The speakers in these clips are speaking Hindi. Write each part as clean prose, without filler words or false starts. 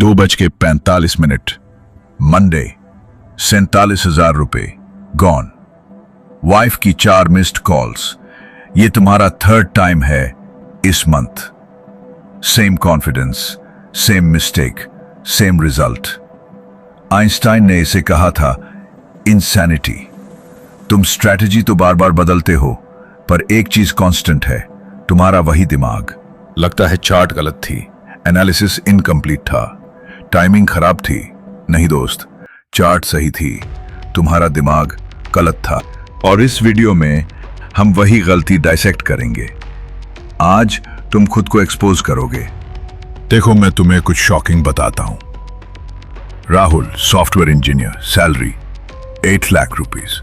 2:45 मंडे 47,000 रुपए गॉन। वाइफ की 4 मिस्ड कॉल्स। ये तुम्हारा 3rd टाइम है इस month. Same confidence, same mistake, same result. Einstein ने इसे कहा था इंसैनिटी। तुम स्ट्रैटेजी तो बार बार बदलते हो, पर एक चीज कांस्टेंट है, तुम्हारा वही दिमाग। लगता है चार्ट गलत थी, एनालिसिस इनकम्प्लीट था, टाइमिंग खराब थी। नहीं दोस्त, चार्ट सही थी, तुम्हारा दिमाग गलत था। और इस वीडियो में हम वही गलती डाइसेक्ट करेंगे। आज तुम खुद को एक्सपोज करोगे। देखो, मैं तुम्हें कुछ शॉकिंग बताता हूं। Rahul, software engineer, salary 8 lakh rupees.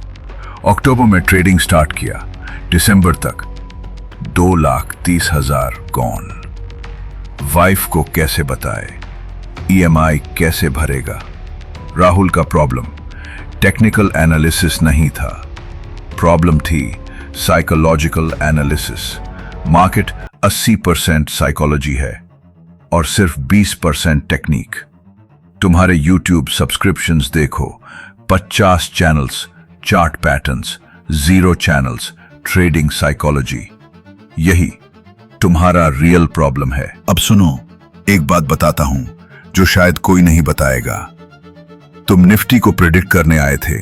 अक्टूबर में ट्रेडिंग स्टार्ट किया, दिसंबर तक 2,30,000 गॉन। वाइफ को कैसे बताए, ईएमआई कैसे भरेगा? राहुल का प्रॉब्लम टेक्निकल एनालिसिस नहीं था, प्रॉब्लम थी साइकोलॉजिकल एनालिसिस। मार्केट 80% साइकोलॉजी है और सिर्फ 20% टेक्निक। तुम्हारे यूट्यूब सब्सक्रिप्शंस देखो, 50 channels, chart patterns, 0 channels, trading psychology. यही तुम्हारा रियल प्रॉब्लम है। अब सुनो, एक बात बताता हूं जो शायद कोई नहीं बताएगा। तुम निफ्टी को प्रेडिक्ट करने आए थे,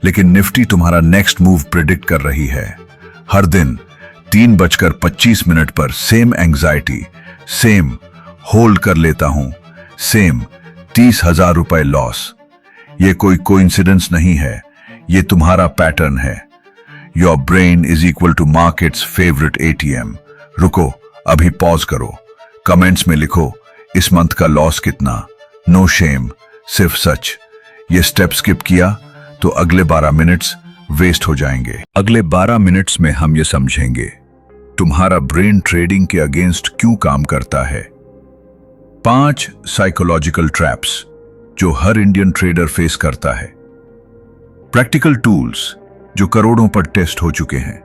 लेकिन निफ्टी तुम्हारा नेक्स्ट मूव प्रेडिक्ट कर रही है। हर दिन 3:25 पर सेम एंग्जाइटी, सेम होल्ड कर लेता हूं, सेम 30,000 रुपए लॉस। ये कोई कोइंसिडेंस नहीं है, ये तुम्हारा पैटर्न है। Your brain is equal to market's favourite ATM। रुको, अभी पॉज करो, कमेंट्स में लिखो इस मंथ का लॉस कितना। नो शेम, सिर्फ सच। ये स्टेप स्किप किया तो अगले 12 मिनट्स वेस्ट हो जाएंगे। अगले 12 मिनट्स में हम ये समझेंगे तुम्हारा ब्रेन ट्रेडिंग के अगेंस्ट क्यों काम करता है। 5 साइकोलॉजिकल ट्रैप्स जो हर इंडियन ट्रेडर फेस करता है। प्रैक्टिकल टूल्स जो करोड़ों पर टेस्ट हो चुके हैं,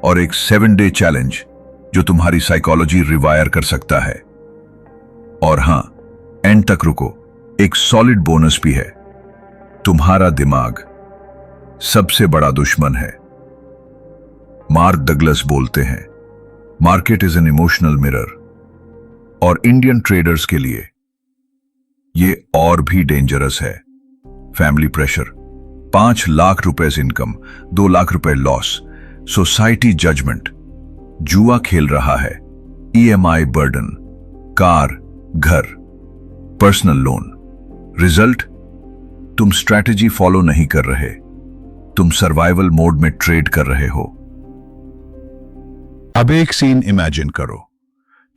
और एक 7-डे चैलेंज जो तुम्हारी साइकोलॉजी रिवायर कर सकता है। और हां, एंड तक रुको, एक सॉलिड बोनस भी है। तुम्हारा दिमाग सबसे बड़ा दुश्मन है। मार्क डगलस बोलते हैं, market is an emotional mirror. और इंडियन ट्रेडर्स के लिए ये और भी डेंजरस है। फैमिली प्रेशर, 5 लाख रुपए इनकम, 2 लाख रुपए लॉस, सोसाइटी जजमेंट, जुआ खेल रहा है, EMI बर्डन, कार, घर, पर्सनल लोन। रिजल्ट, तुम स्ट्रैटेजी फॉलो नहीं कर रहे, तुम सर्वाइवल मोड में ट्रेड कर रहे हो। अब एक सीन इमेजिन करो।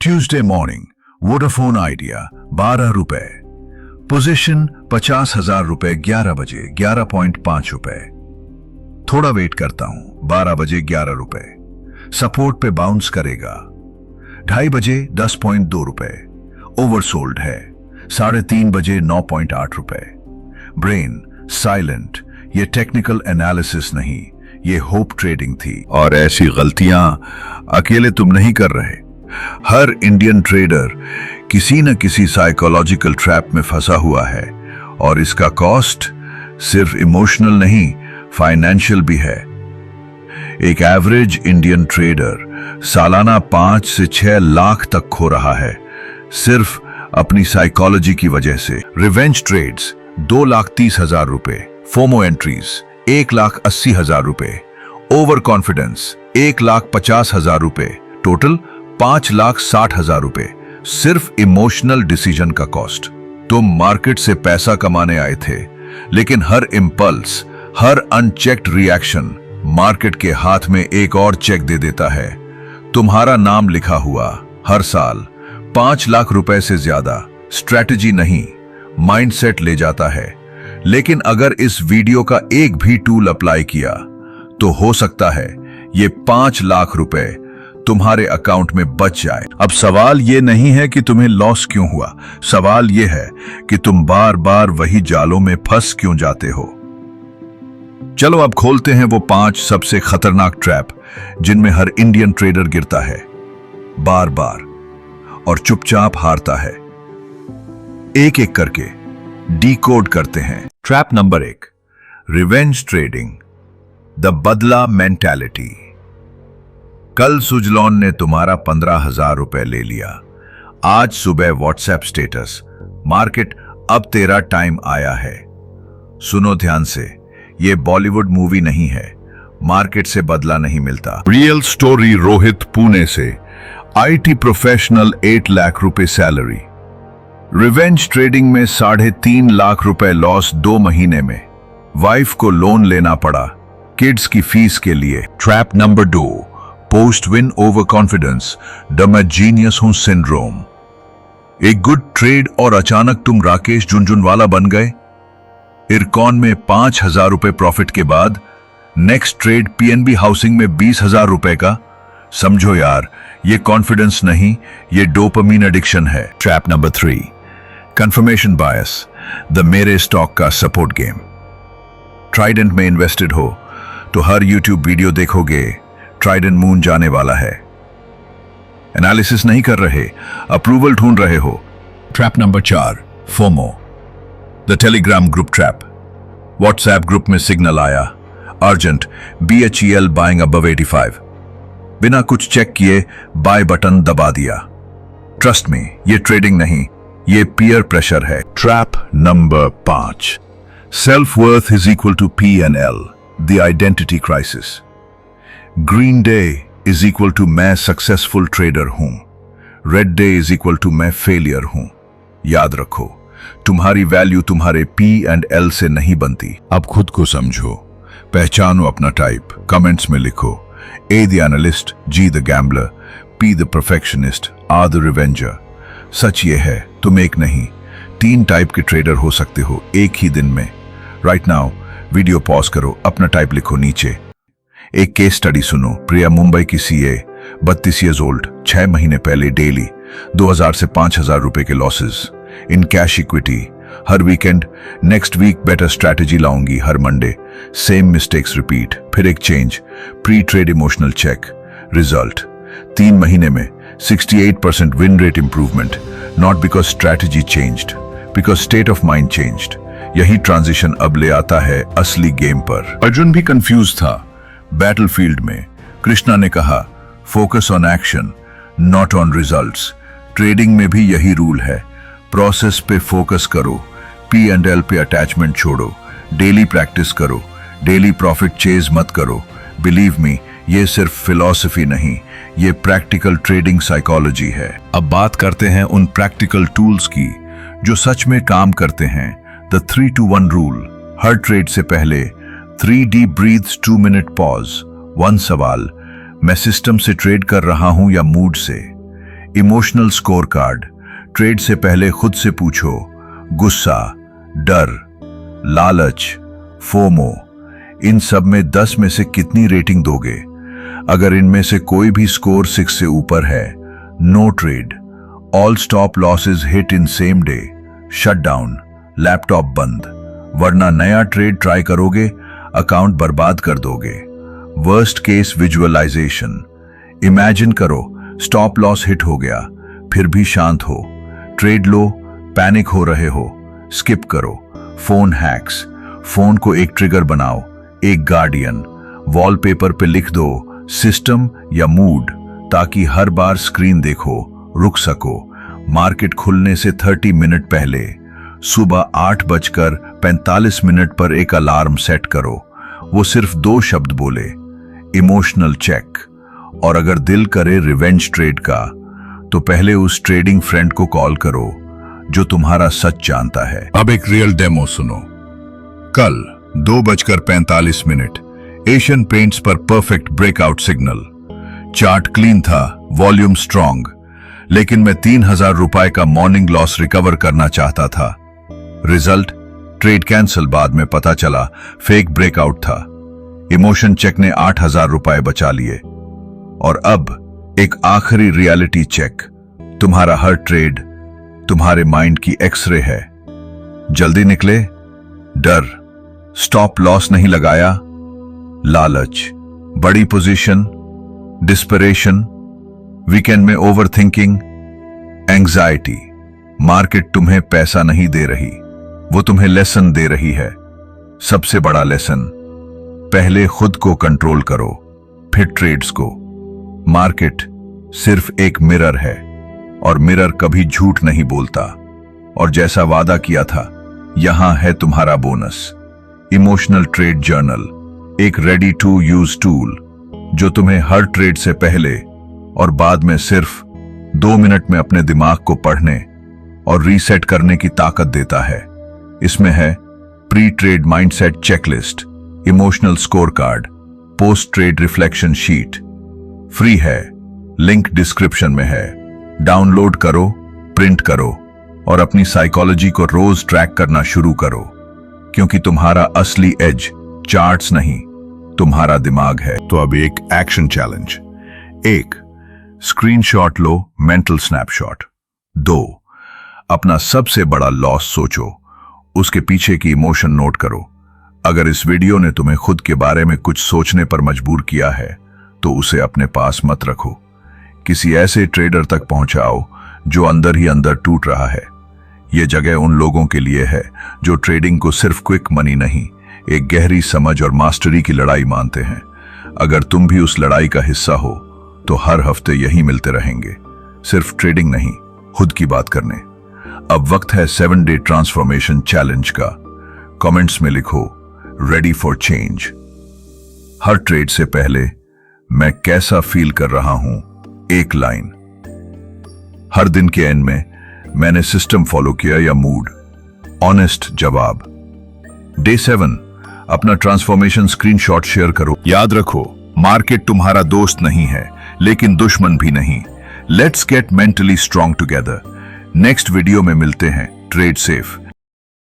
ट्यूसडे मॉर्निंग, वोडाफोन आइडिया 12 रुपए, पोजीशन 50,000 रुपए, 11 बजे 11.5 रुपए। थोड़ा वेट करता हूं, 12 बजे 11 रुपए, सपोर्ट पे बाउंस करेगा। 2:30 बजे 10.2 रुपए, ओवरसोल्ड है। 3:30 बजे 9.8 रुपए। ब्रेन साइलेंट, ये टेक्निकल एनालिसिस नहीं, ये होप ट्रेडिंग थी। और ऐसी गलतियां अकेले तुम नहीं कर रहे। हर इंडियन ट्रेडर किसी न किसी साइकोलॉजिकल ट्रैप में फंसा हुआ है, और इसका कॉस्ट सिर्फ इमोशनल नहीं, फाइनेंशियल भी है। एक एवरेज इंडियन ट्रेडर सालाना 5 से 6 लाख तक खो रहा है, सिर्फ अपनी साइकोलॉजी की वजह से। रिवेंज ट्रेड्स 2,30,000 रुपए, फोमो एंट्रीज 1,80,000 रुपए, ओवर कॉन्फिडेंस 1,50,000 रुपए, टोटल 5,60,000 रुपए, सिर्फ इमोशनल डिसीजन का कॉस्ट। तुम मार्केट से पैसा कमाने आए थे, लेकिन हर इंपल्स, हर अनचेक्ड रिएक्शन मार्केट के हाथ में एक और चेक दे देता है। तुम्हारा नाम लिखा हुआ हर साल 5 लाख रुपए से ज्यादा स्ट्रैटेजी नहीं, माइंडसेट ले जाता है। लेकिन अगर इस वीडियो का एक भी टूल अप्लाई किया तो हो सकता है ये 5 लाख रुपए तुम्हारे अकाउंट में बच जाए। अब सवाल ये नहीं है कि तुम्हें लॉस क्यों हुआ, सवाल ये है कि तुम बार बार वही जालों में फंस क्यों जाते हो। चलो अब खोलते हैं वो 5 सबसे खतरनाक ट्रैप जिनमें हर इंडियन ट्रेडर गिरता है, बार बार, और चुपचाप हारता है। एक एक करके डीकोड करते हैं। Trap number 1, revenge trading, the बदला मेंटालिटी। कल सुजलॉन ने तुम्हारा 15,000 रुपए ले लिया। आज सुबह व्हाट्सएप स्टेटस, मार्केट अब तेरा टाइम आया है। सुनो ध्यान से, यह बॉलीवुड मूवी नहीं है। मार्केट से बदला नहीं मिलता। रियल स्टोरी रोहित पुणे से, आईटी प्रोफेशनल, 8 लाख रुपए सैलरी। रिवेंज ट्रेडिंग में 3.5 लाख रुपए लॉस 2 महीने में। वाइफ को लोन लेना पड़ा किड्स की फीस के लिए। Trap number 2, post win over confidence, the मैं जीनियस हूं सिंड्रोम। एक गुड ट्रेड और अचानक तुम राकेश झुनझुनवाला बन गए। इरकॉन में 5,000 रुपए प्रॉफिट के बाद नेक्स्ट ट्रेड पीएनबी हाउसिंग में 20,000 रुपए का। समझो यार, ये कॉन्फिडेंस नहीं, ये डोपामीन एडिक्शन है। Trap number 3, confirmation bias, the मेरे स्टॉक का सपोर्ट गेम। ट्राइडेंट में इन्वेस्टेड हो तो हर यूट्यूब वीडियो देखोगे ट्राइडेंट मून जाने वाला है। एनालिसिस नहीं कर रहे, अप्रूवल ढूंढ रहे हो। Trap number 4, FOMO, the Telegram group trap. WhatsApp group में सिग्नल आया, अर्जेंट, BHEL बाइंग अबव 85। बिना कुछ चेक किए बाय बटन दबा दिया। ट्रस्ट मी, ये ट्रेडिंग नहीं, ये पीयर प्रेशर है। Trap number 5, self worth is equal to P&L, the identity crisis. Green day is equal to मैं सक्सेसफुल ट्रेडर हूं, red day is equal to मैं फेलियर हूं। याद रखो, तुम्हारी वैल्यू तुम्हारे P&L से नहीं बनती। अब खुद को समझो, पहचानो अपना टाइप। कमेंट्स में लिखो, A the analyst, G the gambler, P the perfectionist, R the revenger. सच ये है, तुम एक नहीं 3 टाइप के ट्रेडर हो सकते हो एक ही दिन में। राइट नाउ वीडियो पॉज करो, अपना टाइप लिखो नीचे। एक केस स्टडी सुनो। प्रिया, मुंबई की CA, 32 ईयर्स ओल्ड, 6 महीने पहले डेली 2,000 से 5,000 रुपए के लॉसेस इन कैश इक्विटी। हर weekend next week better strategy लाऊंगी, हर मंडे सेम मिस्टेक्स रिपीट। फिर एक change, pre trade emotional check. Result 3 महीने में 68% win rate improvement. Not because strategy changed, because state of mind changed. यही ट्रांजिशन अब ले आता है असली गेम पर। अर्जुन भी कंफ्यूज था। बैटलफील्ड में कृष्णा ने कहा, focus on action not on results. Trading में भी यही रूल है, प्रोसेस पे फोकस करो, P&L पे अटैचमेंट छोड़ो। डेली प्रैक्टिस करो, डेली प्रॉफिट चेज मत करो। बिलीव मी, ये सिर्फ फिलॉसफी नहीं, ये प्रैक्टिकल ट्रेडिंग साइकोलॉजी है। अब बात करते हैं उन प्रैक्टिकल टूल्स की जो सच में काम करते हैं। The 3-2-1 rule. हर ट्रेड से पहले 3 डीप ब्रीथ्स, 2 मिनट पॉज। 1 सवाल, मैं सिस्टम से ट्रेड कर रहा हूं या मूड से? Emotional score card. ट्रेड से पहले खुद से पूछो, गुस्सा, डर, लालच, फोमो, इन सब में 10 में से कितनी रेटिंग दोगे? अगर इनमें से कोई भी स्कोर 6 से ऊपर है, no trade. All stop losses hit in same day, shut down, laptop बंद। वरना नया ट्रेड ट्राई करोगे, अकाउंट बर्बाद कर दोगे। Worst case visualisation. इमेजिन करो, स्टॉप लॉस हिट हो गया, फिर भी शांत हो। ट्रेड लो, पैनिक हो रहे हो, स्किप करो। Phone hacks. फोन को एक ट्रिगर बनाओ, एक गार्डियन। वॉलपेपर पे लिख दो सिस्टम या मूड, ताकि हर बार स्क्रीन देखो रुक सको। मार्केट खुलने से 30 मिनट पहले सुबह 8:45 पर एक अलार्म सेट करो। वो सिर्फ 2 शब्द बोले, इमोशनल चेक। और अगर दिल करे रिवेंज ट्रेड का, तो पहले उस ट्रेडिंग फ्रेंड को कॉल करो जो तुम्हारा सच जानता है। अब एक रियल डेमो सुनो। कल 2:45 एशियन पेंट्स पर perfect breakout signal. Chart clean था, वॉल्यूम स्ट्रॉन्ग, लेकिन मैं 3,000 रुपए का मॉर्निंग लॉस रिकवर करना चाहता था। Result, trade cancel. बाद में पता चला फेक ब्रेकआउट था। इमोशन चेक ने 8,000 रुपए बचा लिए। और अब एक आखिरी रियलिटी चेक। तुम्हारा हर ट्रेड तुम्हारे माइंड की एक्सरे है। जल्दी निकले, डर, स्टॉप लॉस नहीं लगाया, लालच, बड़ी पोजीशन, डिस्परेशन, वीकेंड में ओवरथिंकिंग, एंजाइटी, मार्केट तुम्हें पैसा नहीं दे रही, वो तुम्हें लेसन दे रही है। सबसे बड़ा लेसन, पहले खुद को कंट्रोल करो, फिर ट्रेड्स को। मार्केट सिर्फ एक मिरर है और मिरर कभी झूठ नहीं बोलता। और जैसा वादा किया था, यहां है तुम्हारा बोनस, इमोशनल ट्रेड जर्नल, एक रेडी टू यूज टूल जो तुम्हें हर ट्रेड से पहले और बाद में सिर्फ 2 मिनट में अपने दिमाग को पढ़ने और रीसेट करने की ताकत देता है। इसमें है pre trade mindset checklist, emotional score card, post trade reflection sheet. Free है, लिंक डिस्क्रिप्शन में है। डाउनलोड करो, प्रिंट करो और अपनी साइकोलॉजी को रोज ट्रैक करना शुरू करो, क्योंकि तुम्हारा असली एज चार्ट्स नहीं, तुम्हारा दिमाग है। तो अब एक एक्शन चैलेंज। 1, स्क्रीनशॉट लो, मेंटल स्नैपशॉट। 2, अपना सबसे बड़ा लॉस सोचो, उसके पीछे की इमोशन नोट करो। अगर इस वीडियो ने तुम्हें खुद के बारे में कुछ सोचने पर मजबूर किया है तो उसे अपने पास मत रखो, किसी ऐसे ट्रेडर तक पहुंचाओ जो अंदर ही अंदर टूट रहा है। यह जगह उन लोगों के लिए है जो ट्रेडिंग को सिर्फ क्विक मनी नहीं, एक गहरी समझ और मास्टरी की लड़ाई मानते हैं। अगर तुम भी उस लड़ाई का हिस्सा हो तो हर हफ्ते यही मिलते रहेंगे, सिर्फ ट्रेडिंग नहीं, खुद की बात करने। अब वक्त है 7 डे ट्रांसफॉर्मेशन चैलेंज का। कमेंट्स में लिखो, ready for change. Her trade से पहले मैं कैसा फील कर रहा हूं, एक लाइन। हर दिन के एंड में मैंने सिस्टम फॉलो किया या मूड, ऑनेस्ट जवाब। डे 7, अपना ट्रांसफॉर्मेशन स्क्रीनशॉट शेयर करो। याद रखो, मार्केट तुम्हारा दोस्त नहीं है, लेकिन दुश्मन भी नहीं। Let's get mentally strong together. Next video में मिलते हैं। Trade safe.